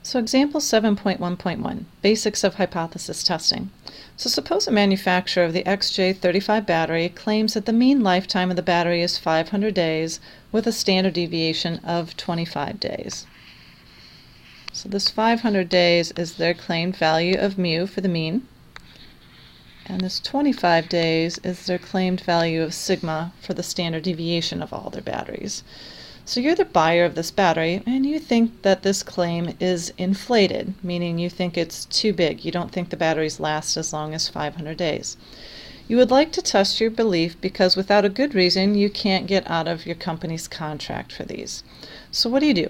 So example 7.1.1, basics of hypothesis testing. So suppose a manufacturer of the XJ35 battery claims that the mean lifetime of the battery is 500 days with a standard deviation of 25 days. So this 500 days is their claimed value of mu for the mean, and this 25 days is their claimed value of sigma for the standard deviation of all their batteries. So you're the buyer of this battery, and you think that this claim is inflated, meaning you think it's too big. You don't think the batteries last as long as 500 days. You would like to test your belief because without a good reason, you can't get out of your company's contract for these. So what do?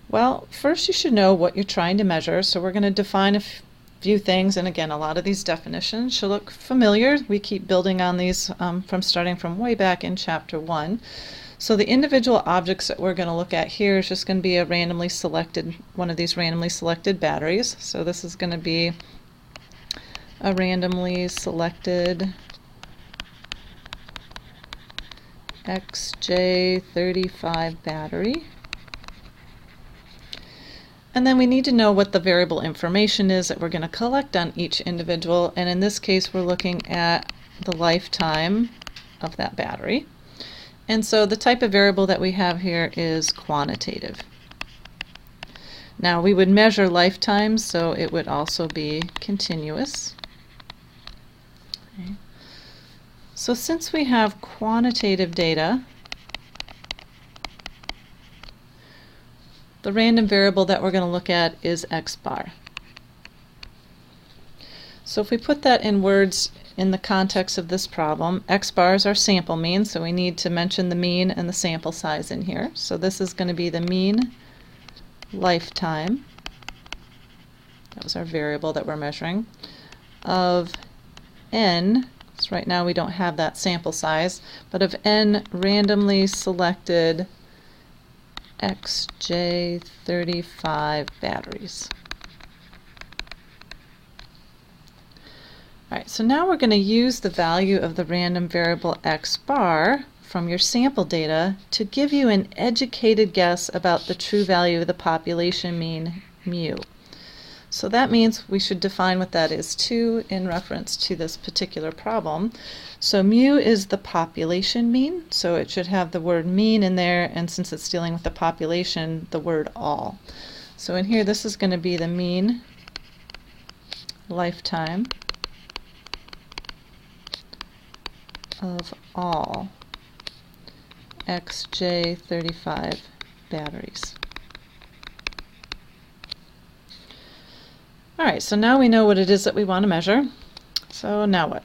Well, first you should know what you're trying to measure. So we're going to define a few things, and again, a lot of these definitions should look familiar. We keep building on these starting from way back in Chapter 1. So the individual objects that we're going to look at here is just going to be a randomly selected, one of these randomly selected batteries. So this is going to be a randomly selected XJ35 battery. And then we need to know what the variable information is that we're going to collect on each individual, and in this case we're looking at the lifetime of that battery. And so the type of variable that we have here is quantitative. Now we would measure lifetimes, so it would also be continuous. Okay. So since we have quantitative data, the random variable that we're going to look at is x bar. So if we put that in words in the context of this problem, x bar is our sample mean, so we need to mention the mean and the sample size in here. So this is going to be the mean lifetime, that was our variable that we're measuring, of n, so right now we don't have that sample size, but of n randomly selected XJ35 batteries. Alright, so now we're going to use the value of the random variable x bar from your sample data to give you an educated guess about the true value of the population mean mu. So that means we should define what that is too in reference to this particular problem. So mu is the population mean, so it should have the word mean in there, and since it's dealing with the population, the word all. So in here this is going to be the mean lifetime of all XJ35 batteries. Alright, so now we know what it is that we want to measure. So now what?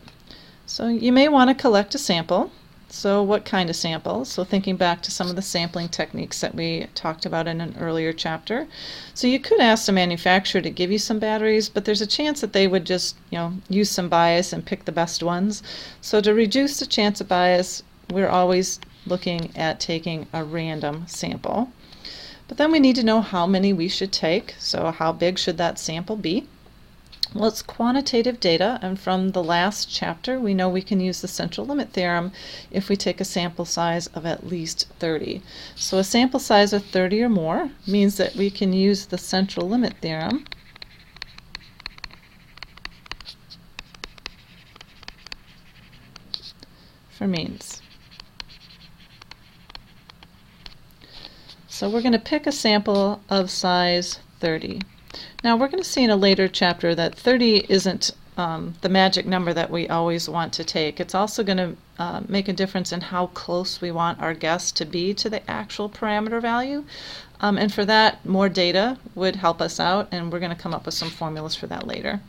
So you may want to collect a sample. So what kind of sample? So thinking back to some of the sampling techniques that we talked about in an earlier chapter. So you could ask the manufacturer to give you some batteries, but there's a chance that they would just, use some bias and pick the best ones. So to reduce the chance of bias, we're always looking at taking a random sample. But then we need to know how many we should take. So how big should that sample be? Well, it's quantitative data, and from the last chapter we know we can use the central limit theorem if we take a sample size of at least 30. So a sample size of 30 or more means that we can use the central limit theorem for means. So we're going to pick a sample of size 30. Now we're going to see in a later chapter that 30 isn't the magic number that we always want to take. It's also going to make a difference in how close we want our guess to be to the actual parameter value. And for that, more data would help us out, and we're going to come up with some formulas for that later.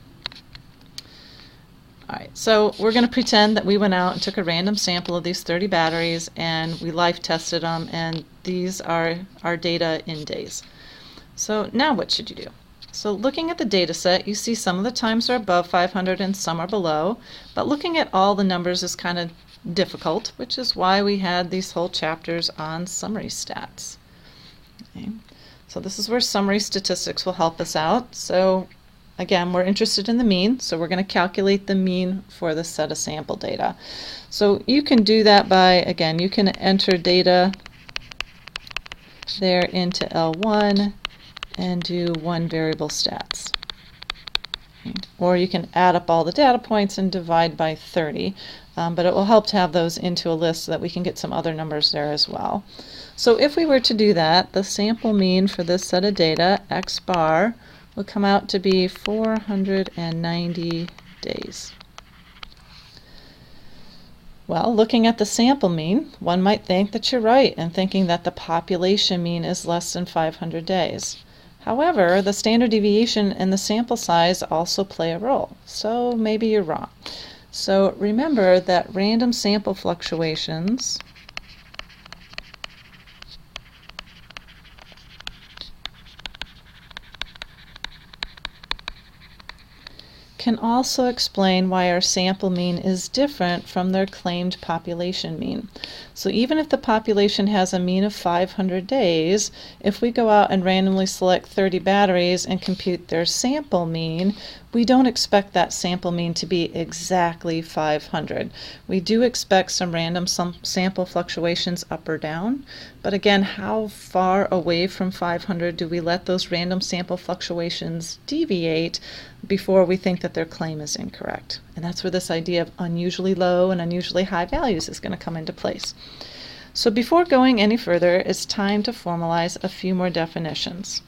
Alright, so we're going to pretend that we went out and took a random sample of these 30 batteries and we life tested them, and these are our data in days. So now what should you do? So looking at the data set, you see some of the times are above 500 and some are below, but looking at all the numbers is kind of difficult, which is why we had these whole chapters on summary stats. Okay. So this is where summary statistics will help us out. So again, we're interested in the mean, so we're going to calculate the mean for the set of sample data. So you can do that by, again, you can enter data there into L1, and do one variable stats. Or you can add up all the data points and divide by 30, but it will help to have those into a list so that we can get some other numbers there as well. So if we were to do that, the sample mean for this set of data, x bar, would come out to be 490 days. Well, looking at the sample mean, one might think that you're right in thinking that the population mean is less than 500 days. However, the standard deviation and the sample size also play a role, so maybe you're wrong. So remember that random sample fluctuations can also explain why our sample mean is different from their claimed population mean. So even if the population has a mean of 500 days, if we go out and randomly select 30 batteries and compute their sample mean, we don't expect that sample mean to be exactly 500. We do expect some random sample fluctuations up or down, but again, how far away from 500 do we let those random sample fluctuations deviate before we think that their claim is incorrect? And that's where this idea of unusually low and unusually high values is going to come into place. So before going any further, it's time to formalize a few more definitions.